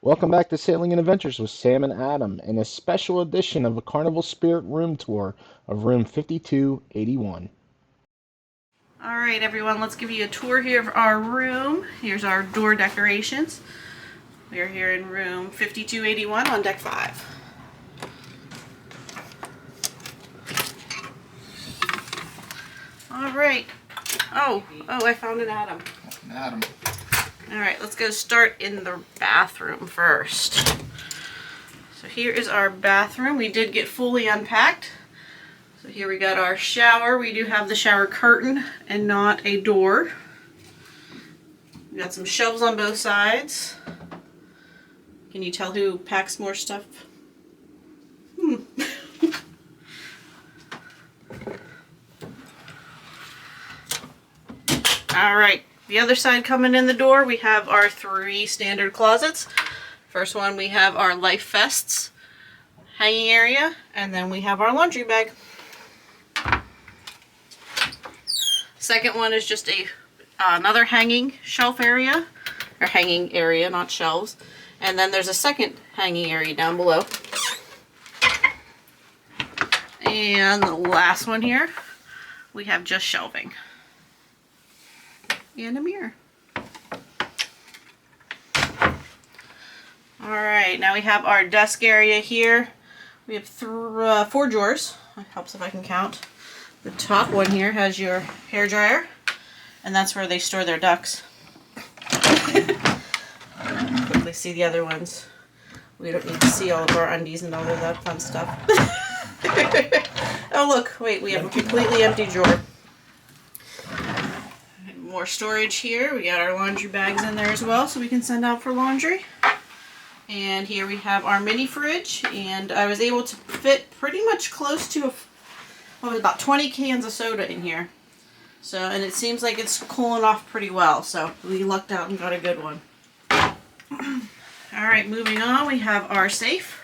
Welcome back to Sailing and Adventures with Sam and Adam and a special edition of a Carnival Spirit room tour of room 5281. All right, everyone, let's give you a tour here of our room. Here's our door decorations. We are here in room 5281 on deck 5. All right. Oh, I found an Adam. Adam. All right, let's go start in the bathroom first. So here is our bathroom. We did get fully unpacked. So here we got our shower. We do have the shower curtain and not a door. We got some shelves on both sides. Can you tell who packs more stuff? All right, the other side coming in the door, we have our 3 standard closets. First one, we have our life vests hanging area, and then we have our laundry bag. Second one is just another hanging shelf area, or hanging area, not shelves. And then there's a second hanging area down below. And the last one here, we have just shelving. And a mirror. Alright, now we have our desk area here. We have 4 drawers. It helps if I can count. The top one here has your hair dryer, and that's where they store their ducks. Quickly see the other ones. We don't need to see all of our undies and all of that fun stuff. Oh look, wait, we have a completely empty drawer. More storage here. We got our laundry bags in there as well, so we can send out for laundry. And here we have our mini fridge, and I was able to fit pretty much close to about 20 cans of soda in here. So, and it seems like it's cooling off pretty well, so we lucked out and got a good one. Alright, moving on, we have our safe.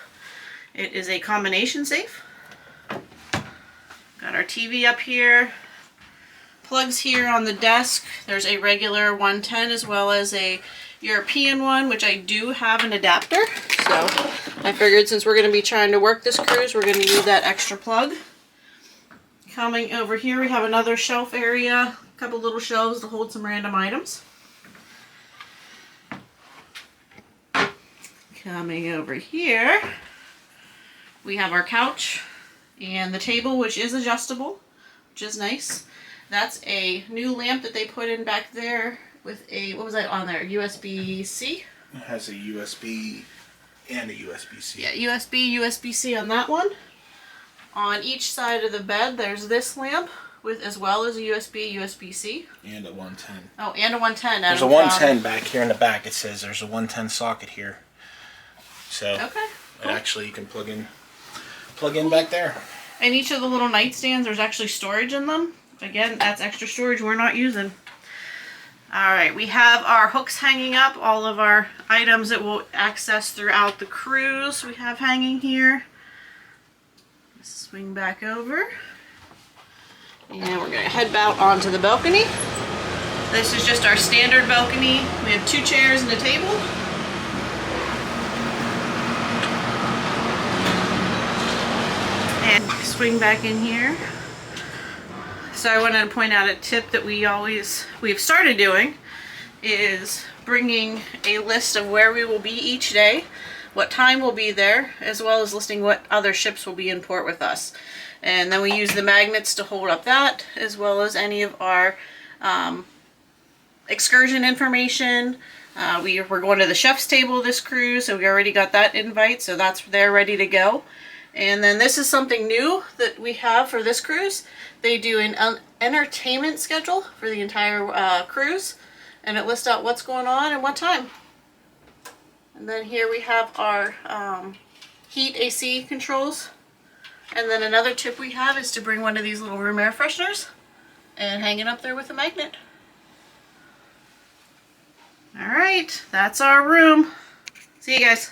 It is a combination safe. Got our TV up here. Plugs here on the desk. There's a regular 110 as well as a European one, which I do have an adapter. So I figured since we're going to be trying to work this cruise, we're going to need that extra plug. Coming over here, we have another shelf area, a couple little shelves to hold some random items. Coming over here, we have our couch and the table, which is adjustable, which is nice. That's a new lamp that they put in back there with a, what was that on there? USB-C? It has a USB and a USB-C. Yeah, USB-C on that one. On each side of the bed, there's this lamp with as well as a USB-C. And a 110. Oh, and a 110. There's a 110 back here in the back. It says there's a 110 socket here. So okay, cool. Actually you can plug in back there. And each of the little nightstands, there's actually storage in them. Again, that's extra storage we're not using. Alright, we have our hooks hanging up. All of our items that we'll access throughout the cruise we have hanging here. Let's swing back over. And we're going to head out onto the balcony. This is just our standard balcony. We have 2 chairs and a table. And swing back in here. So I wanted to point out a tip that we've started doing is bringing a list of where we will be each day, what time we'll be there, as well as listing what other ships will be in port with us. And then we use the magnets to hold up that, as well as any of our excursion information. We're going to the chef's table this cruise, so we already got that invite, so that's there ready to go. And then this is something new that we have for this cruise. They do an entertainment schedule for the entire cruise, and it lists out what's going on and what time. And then here we have our heat AC controls. And then another tip we have is to bring one of these little room air fresheners and hang it up there with a magnet. Alright, that's our room. See you guys.